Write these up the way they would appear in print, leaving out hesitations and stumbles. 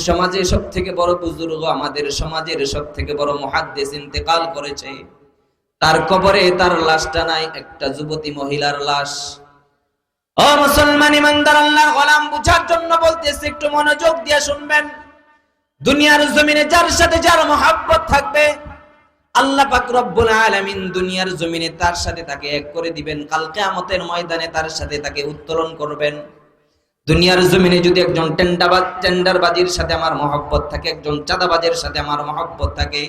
সমাজে সবথেকে বড় বুজুর্গ, আমাদের সমাজের সবথেকে বড় মুহাদ্দিস ইন্তেকাল করেছে। তার কবরে তার লাশটা নাই, একটা যুবতী মহিলার লাশ। ও মুসলমান ইমানদার আল্লাহর গোলাম, বুঝার জন্য বলতেছি, একটু মনোযোগ দিয়ে শুনবেন। দুনিয়ার জমিনে যার সাথে যার মহব্বত থাকবে, আল্লাহ পাক রব্বুল আলামিন দুনিয়ার জমিনে তার সাথে তাকে এক করে দিবেন। কাল কিয়ামতের ময়দানে তার সাথে তাকে উত্তোলন করবেন। দুনিয়ার জমিনে যদি একজন টেন্ডারবাজির সাথে আমার মহব্বত থাকে, একজন চাঁদাবাজের সাথে আমার মহব্বত থাকে,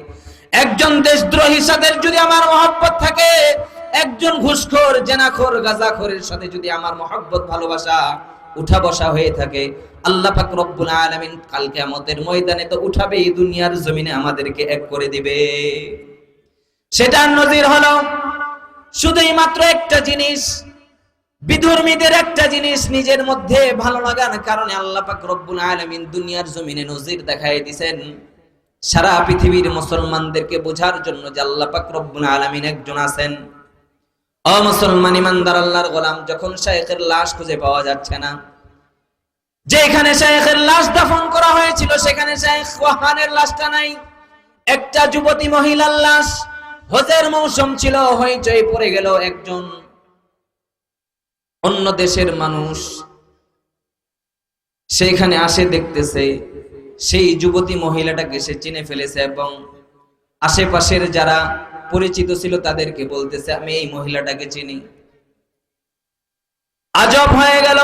একজন দেশদ্রোহীর সাথে যদি আমার মহব্বত থাকে, একজন ঘুষখোর, জেনাখোর, গাঁজাখোরের সাথে যদি আমার মহব্বত, ভালোবাসা উঠা বসা হয়ে থাকে, আল্লাহ পাক রব্বুল আলামিন কাল কিয়ামতের ময়দানে তো উঠাবেই, দুনিয়ার জমিনে আমাদেরকে এক করে দিবে। সেটার নজির হলো শুধুই মাত্র একটা জিনিস, বিধর্মীদের একটা জিনিস নিজের মধ্যে ভালো লাগার কারণে আল্লাহ পাক রব্বুল আলামিন দুনিয়ার জমিনে নজির দেখায় দিবেন সারা পৃথিবীর মুসলমানদেরকে বোঝার জন্য যে আল্লাহ পাক রব্বুল আলামিন একজন আছেন। ও মুসলমান ইমানদার আল্লাহর গোলাম, যখন শায়েখের লাশ খুঁজে পাওয়া যাচ্ছে না, যেখানে শায়েখের লাশ দাফন করা হয়েছিল সেখানে শায়েখ ওয়াহানের লাশটা নাই, একটা যুবতী মহিলার লাশ। হজের মৌসুম ছিল, হইচই পড়ে গেল। একজন অন্য দেশের মানুষ সেখানে আসে, দেখতেছে সেই যুবতী মহিলাটাকে সে চিনে ফেলেছে এবং আশেপাশের যারা পরিচিত ছিল তাদেরকে বলতেছে, আমি এই মহিলাটাকে চিনি। আজব হয়ে গেল,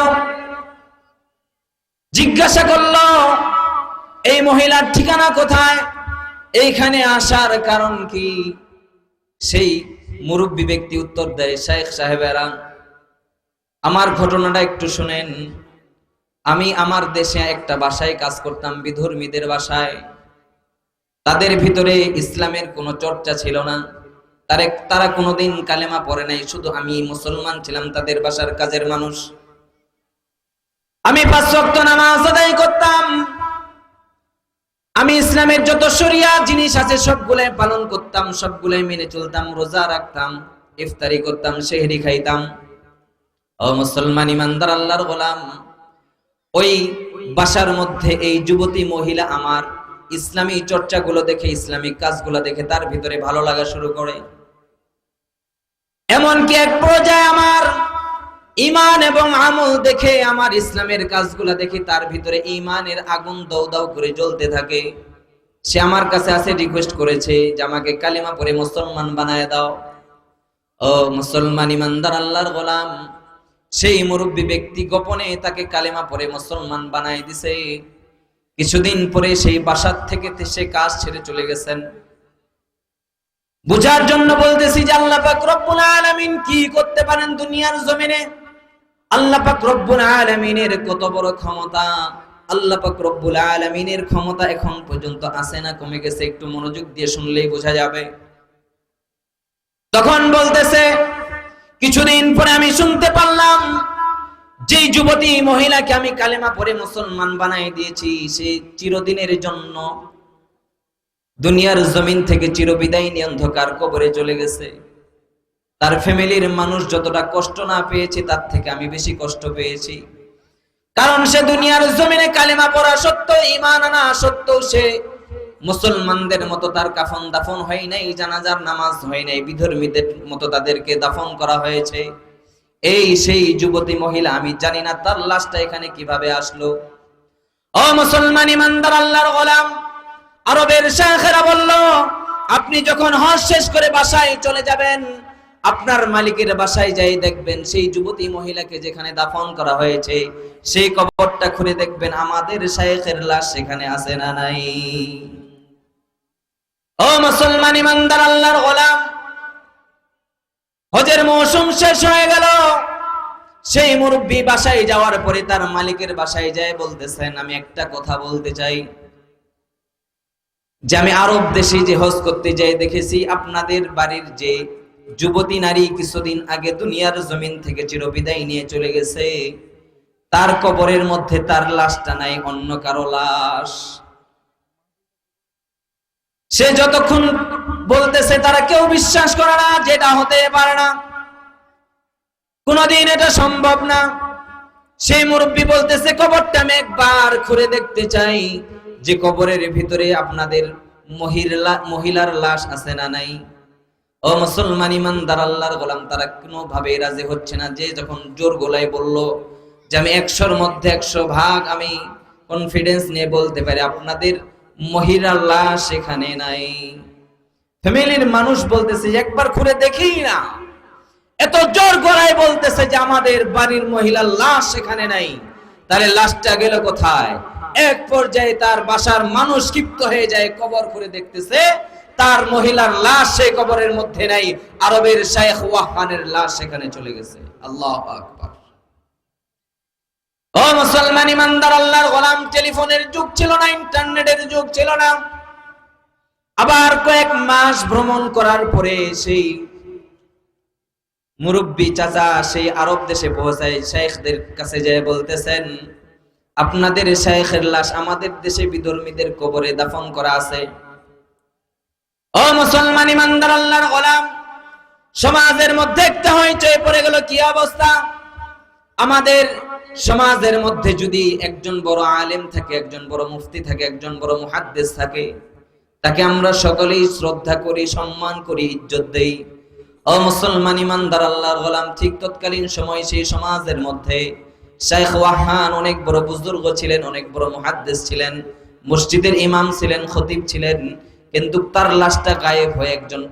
জিজ্ঞাসা করলো এই মহিলার ঠিকানা কোথায়, এইখানে আসার কারণ কি? সেই মুরব্বী ব্যক্তি উত্তর দেয়, শায়েখ সাহেবেরা, আমার ঘটনাটা একটু শুনেন। আমি আমার দেশে একটা বাসায় কাজ করতাম, বিধর্মীদের বাসায়। তাদের ভিতরে ইসলামের কোনো চর্চা ছিল না, তারা কোনোদিন কালেমা পড়ে নাই, শুধু আমি মুসলমান ছিলাম, তাদের বাসার কাজের মানুষ। আমি 5 ওয়াক্ত নামাজ আদায় করতাম, আমি ইসলামের যত শরিয়া জিনিস আছে সবগুলাই পালন করতাম, সবগুলাই মেনে চলতাম, রোজা রাখতাম, ইফতারি করতাম, সেহরি খাইতাম। ও মুসলমান ইমানদার আল্লাহর গোলাম, ওই বাসার মধ্যে এই যুবতী মহিলা আমার ইসলামী চর্চাগুলো দেখে, ইসলামিক কাজগুলো দেখে তার ভিতরে ভালো লাগা শুরু করে। এমনকি এক পর্যায়ে আমার ঈমান এবং আমল দেখে, আমার ইসলামের কাজগুলো দেখে তার ভিতরে ঈমানের আগুন দাউ দাউ করে জ্বলতে থাকে। সে আমার কাছে আসে, রিকোয়েস্ট করেছে যে আমাকে কালিমা পড়ে মুসলমান বানায় দাও। ও মুসলমান ইমানদার আল্লাহর গোলাম, সেই মুরব্বী ব্যক্তি গোপনে তাকে কালিমা পড়ে মুসলমান বানায় দিছে। কিছুদিন পরে সেই বাসার থেকে সে কাজ ছেড়ে চলে গেছেন। বুঝার জন্য বলতেছি যে আল্লাহ পাক রব্বুল আলামিন কি করতে পারেন দুনিয়ার জমিনে। আল্লাহ পাক রব্বুল আলামিনের কত বড় ক্ষমতা। আল্লাহ পাক রব্বুল আলামিনের ক্ষমতা এখন পর্যন্ত আছে না কমে গেছে? একটু মনোযোগ দিয়ে শুনলেই বোঝা যাবে। তখন বলতেছে, কিছুদিন পরে আমি শুনতে পারলাম যেই যুবতী মহিলাকে আমি কালেমা পড়ে মুসলমান বানাই দিয়েছি, সে চিরদিনের জন্য দুনিয়ার জমিন থেকে চিরবিদায় নিয়ে অন্ধকার কবরে চলে গেছে। তার ফ্যামিলির মানুষ যতটা কষ্ট না পেয়েছে তার থেকে আমি বেশি কষ্ট পেয়েছি। কারণ সে দুনিয়ার জমিনে কালেমা পড়া সত্ত্বেও, ঈমান আনা সত্ত্বেও সে মুসলমানদের মতো তার কাফন দাফন হয় নাই, জানাজার নামাজ হয় নাই, বিধর্মীদের মতো তাদেরকে দাফন করা হয়েছে। এই সেই যুবতী মহিলা, আমি জানি না তার লাশটা এখানে কিভাবে আসলো। ও মুসলমান ইমানদার আল্লাহর গোলাম, আরবের শায়েখেরা বলল, আপনি যখন হজ শেষ করে বাসায় চলে যাবেন, আপনার মালিকের বাসায় যাই দেখবেন সেই যুবতী মহিলাকে যেখানে দাফন করা হয়েছে সেই কবরটা খুলে দেখবেন আমাদের শায়েখের লাশ সেখানে আছে না নাই। ও মুসলমান ইমানদার আল্লাহর গোলাম, হজের মৌসুম শেষ হয়ে গেল। সেই মুরব্বী বাসায় যাওয়ার পরে তার মালিকের বাসায় যায় বলতেছেন, আমি একটা কথা বলতে চাই যে আমি আরব দেশে যে হজ করতে যাই দেখেছি আপনাদের বাড়ির যে যুবতী নারী কিছুদিন আগে দুনিয়ার জমিন থেকে চিরবিদায় নিয়ে চলে গেছে, তার কবরের মধ্যে তার লাশটা নাই, অন্য কারো লাশ। সে যতক্ষণ বলতেছে তারা কেউ বিশ্বাস করে না, যেটা হতে পারে না, কোনদিন এটা সম্ভব না। সেই মুরব্বী বলতেছে, কবরটা আমি একবার খুঁড়ে দেখতে চাই, যে কবরের ভিতরে আপনাদের মহিলার লাশ আছে না নাই? ও মুসলমান ইমানদার আল্লাহর গোলাম, তারা কোনোভাবে রাজি হচ্ছে না। যে যখন জোর গলায় বলল যে আমি 100-র মধ্যে 100 ভাগ আমি কনফিডেন্স নিয়ে বলতে পারি আপনাদের মহিলার লাশ এখানে নাই, ফ্যামিলির মানুষ বলতেছে একবার ঘুরে দেখি না, এত জোর গলায় বলতেছে যে আমাদের বাড়ির মহিলার লাশ এখানে নাই, তাহলে লাশটা গেল কোথায়? এক পর্যায়ে তার বাসার মানুষ ক্ষিপ্ত হয়ে যায়, কবর করে দেখতেছে তার মহিলার লাশ সেই কবরের মধ্যে নাই, আরবের শাইখ ওয়াহানের লাশ সেখানে চলে গেছে। আল্লাহু আকবার। ও মুসলমান ইমানদার আল্লাহর গোলাম, টেলিফোনের যুগ ছিল না, ইন্টারনেটের যুগ ছিল না। আবার কয়েক মাস ভ্রমণ করার পরে সেই মুরব্বী চাচা সেই আরব দেশে পৌঁছায়, শাইখদের কাছে যায় বলতেছেন আপনাদের শাইখের লাশ আমাদের দেশে বিধর্মীদের কবরে দাফন করা আছে। ও মুসলমান ইমানদার আল্লাহর গোলাম, সমাজের মধ্যে একটা হইচই পড়ে গেল। কি অবস্থা? আমাদের সমাজের মধ্যে যদি একজন বড় আলেম থাকে, একজন বড় মুফতি থাকে, একজন বড় মুহাদ্দিস থাকে, তাকে আমরা সকলেই শ্রদ্ধা করি, সম্মান করি, ইজ্জত দেই। ও মুসলমান ইমানদার আল্লাহর গোলাম, ঠিক তৎকালীন সময় সেই সমাজের মধ্যে শাইখ ওয়াহান অনেক বড় বুজুর্গ ছিলেন, অনেক বড় মুহাদ্দিস ছিলেন, মসজিদের ইমাম ছিলেন, খতিব ছিলেন, কিন্তু তার লাশটা গায়েব হয়ে একজন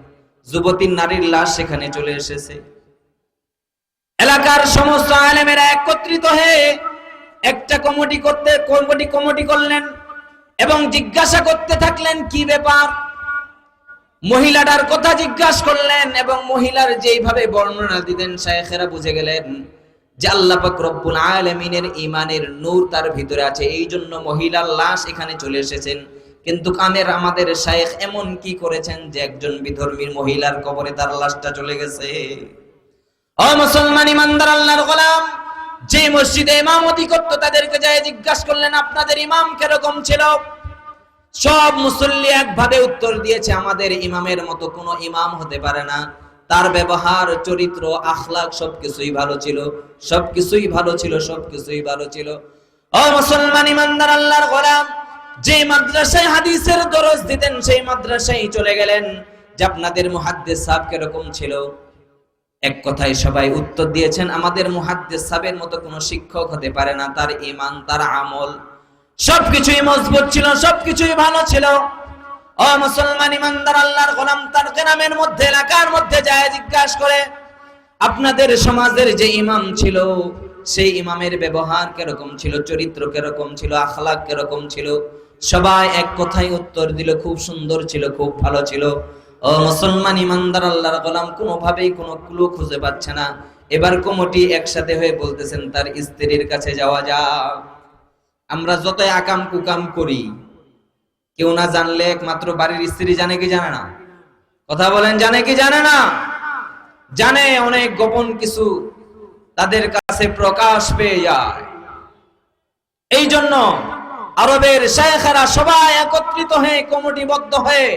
যুবতী নারীর লাশ সেখানে চলে এসেছে। এলাকার সমস্ত আলেমেরা একত্রিত হয়ে একটা কমিটি করলেন এবং জিজ্ঞাসা করতে থাকলেন কি ব্যাপার। মহিলাটার কথা জিজ্ঞাসা করলেন এবং মহিলার যেইভাবে বর্ণনা দিলেন শায়েখেরা বুঝে গেলেন যে আল্লাহ পাক রব্বুল আলামিনের ঈমানের নূর তার ভিতরে আছে, এই জন্য মহিলার লাশ এখানে চলে এসেছেন। কিন্তু আমাদের শায়েখ এমন কি করেছেন যে একজন বিধর্মীর মহিলার কবরে তার লাশটা চলে গেছে। ও মুসলমান ইমানদার আল্লাহর গোলাম, যে মসজিদে ইমামতি করত তাদেরকে যায় জিজ্ঞাসা করলেন আপনাদের ইমাম কিরকম ছিল? সব মুসল্লি একভাবে উত্তর দিয়েছে আমাদের ইমামের মতো কোনো ইমাম হতে পারে না, তার ব্যবহার, চরিত্র, আখলাক সবকিছুই ভালো ছিল, সবকিছুই ভালো ছিল, সবকিছুই ভালো ছিল। ও মুসলমান ইমানদার আল্লাহর গোলাম, যে মাদ্রাসায় হাদিসের দরস দিতেন সেই মাদ্রাসায় চলে গেলেন যে আপনাদের মুহাদ্দিস সাহেব কিরকম ছিল? এক কথায় সবাই উত্তর দিয়েছেন আমাদের মুহাদ্দিস সাহেবের মতো কোনো শিক্ষক হতে পারে না, তার ঈমান, তার আমল সবকিছুই মজবুত ছিল, সবকিছুই ভালো ছিল। ও মুসলমান ইমানদার আল্লাহর গোলাম, তার গ্রামের মধ্যে, এলাকার মধ্যে যায় জিজ্ঞাসা করে আপনাদের সমাজের যে ইমাম ছিল সেই ইমামের ব্যবহার কিরকম ছিল, চরিত্র কিরকম ছিল, আখলাক কিরকম ছিল? সবাই এক কথায় উত্তর দিল খুব সুন্দর ছিল, খুব ভালো ছিল। ও মুসলমান ইমানদার আল্লাহর গোলাম, কোনোভাবেই কোনো ক্লু খুঁজে পাচ্ছে না। এবার কমিটি একসাথে হয়ে বলতেছেন তার স্ত্রীর কাছে যাওয়া যাক। আমরা যতই আকাম কুকাম করি, কেউ না জানলে একমাত্র বাড়ির স্ত্রী জানে কি জানে না? কথা বলেন, জানে কি জানে না? জানে। অনেক গোপন কিছু তাদের কাছে প্রকাশ পেয়ে যায়। এই জন্য আরবের শায়েখেরা সবাই একত্রিত হয়ে কমিটিবদ্ধ হয়ে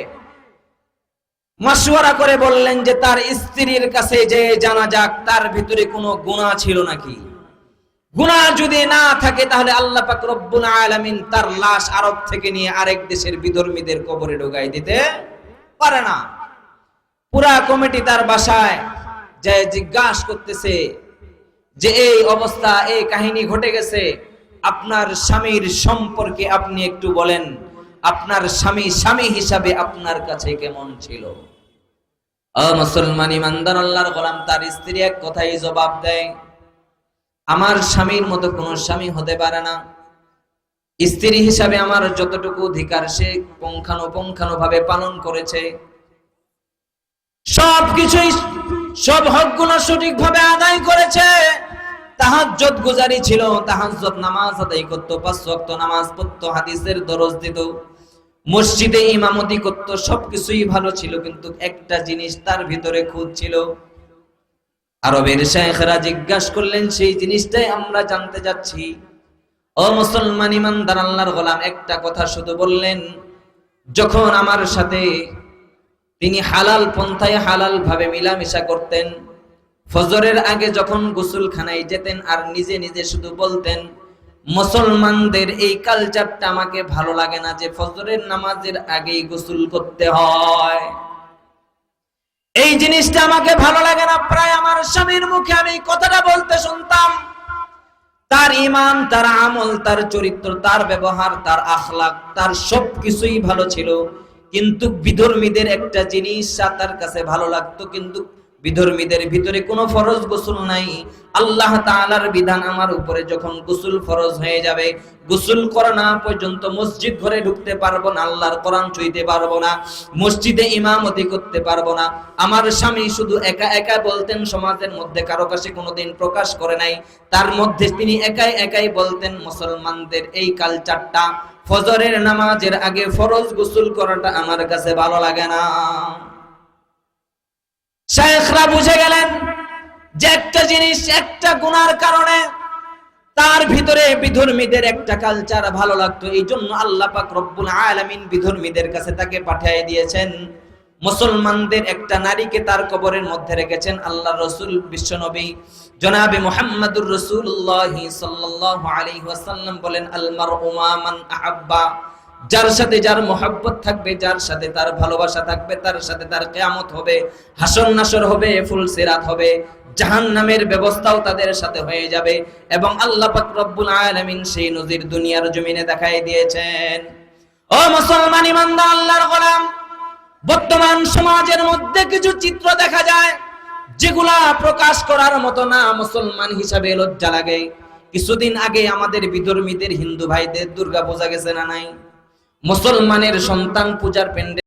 মাশওয়ারা করে বললেন যে তার স্ত্রীর কাছে যে জানা যাক তার ভিতরে কোনো গুনাহ ছিল নাকি। গুনাহ যদি না থাকে তাহলে আল্লাহ পাক রব্বুল আলামিন তার লাশ আরব থেকে নিয়ে আরেক দেশের বিধর্মীদের কবরে ঢোকাই দিতে পারে না। পুরা কমিটি তার বাসায় যায় জিজ্ঞাসা করতেছে যে এই অবস্থা, এই কাহিনী ঘটে গেছে, আপনার স্বামীর সম্পর্কে আপনি একটু বলেন, আপনার স্বামী হিসাবে আপনার কাছে কেমন ছিল? ও মুসলমান ইমানদার আল্লাহর গোলাম, তার স্ত্রী এক কথাই জবাব দেয় আমার স্বামীর মতো কোনো স্বামী হতে পারে না। স্ত্রী হিসাবে আমার যতটুকু অধিকার সে পুঙ্খানুপুঙ্খানুভাবে পালন করেছে, সবকিছুই, সব হকগুলো সঠিকভাবে আদায় করেছে। তাহাজ্জুদ গুজারি ছিল, তাহাজ্জুদ নামাজ আদায় করত, 5 ওয়াক্ত নামাজ পড়তো, হাদিসের দরস দিত, মসজিদে ইমামতি করত, সবকিছুই ভালো ছিল। কিন্তু একটা জিনিস তার ভিতরে খুঁত ছিল। আরবের শায়েখরা জিজ্ঞাসা করলেন সেই জিনিসটাই আমরা জানতে যাচ্ছি। ও মুসলমান ইমানদার আল্লাহর গোলাম, একটা কথা শুধু বললেন, যখন আমার সাথে তিনি হালাল পন্থায় হালাল ভাবে মিলামিশা করতেন, ফজরের আগে যখন গোসলখানায় যেতেন আর নিজে নিজে শুধু বলতেন মুসলমানদের এই কালচারটা আমাকে ভালো লাগে না যে ফজরের নামাজের আগেই গোসল করতে হয়। এই জিনিসটা আমাকে ভালো লাগে না। প্রায় আমার স্বামীর মুখে আমি কথাটা বলতে শুনতাম। তার ঈমান, তার আমল, তার চরিত্র, তার ব্যবহার, তার আখলাক, তার সবকিছুই ভালো ছিল, কিন্তু বিধর্মীদের একটা জিনিস তার কাছে ভালো লাগতো, কিন্তু বিধর্মীদের ভিতরে কোনো ফরজ গোসল নাই। আল্লাহ তাআলার বিধান আমার উপরে যখন গোসল ফরজ হয়ে যাবে, গোসল করা না পর্যন্ত মসজিদ ঘরে ঢুকতে পারবো না, আল্লাহর কোরআন ছুঁইতে পারবো না, মসজিদে ইমামতি করতে পারবো না। আমার স্বামী শুধু একা একা বলতেন, সমাজের মধ্যে কারো কাছে কোনোদিন প্রকাশ করে নাই। তার মধ্যে তিনি একাই একাই বলতেন, মুসলমানদের এই কালচারটা, ফজরের নামাজের আগে ফরজ গোসল করাটা আমার কাছে ভালো লাগে না। শায়েখরা বুঝে গেলেন যে একটা জিনিস, একটা গুনার কারণে তার ভিতরে বিধর্মীদের একটা কালচার ভালো লাগতো। এই জন্য আল্লাহ পাক রব্বুল আলামিন বিধর্মীদের কাছে তাকে পাঠিয়ে দিয়েছেন। মুসলমানদের একটা নারীকে তার কবরের মধ্যে রেখেছেন আল্লাহ রাসূল বিশ্বনবী জনাবে মুহাম্মদুর রাসূলুল্লাহ সাল্লাল্লাহু আলাইহি ওয়াসাল্লাম বলেন, আল মারউ মা মান আহাব্বা, যার সাথে যার মহব্বত থাকবে, যার সাথে তার ভালোবাসা থাকবে, তার সাথে তার কিয়ামত হবে, হাসর নাসর হবে, ফুলসিরাত হবে, জাহান্নামের ব্যবস্থাও তাদের সাথে হয়ে যাবে। এবং আল্লাহ পাক রব্বুল আলামিন সেই নজির দুনিয়ার জমিনে দেখাই দিয়েছেন। ও মুসলমান ইমানদার আল্লাহর গোলাম, বর্তমান সমাজের মধ্যে কিছু চিত্র দেখা যায় যেগুলা প্রকাশ করার মতো না, মুসলমান হিসাবে লজ্জা লাগে। কিছুদিন আগে আমাদের বিধর্মীদের হিন্দু ভাইদের দুর্গা পূজা গেছে না নাই? মুসলমানের সন্তান পূজার প্যান্ডেল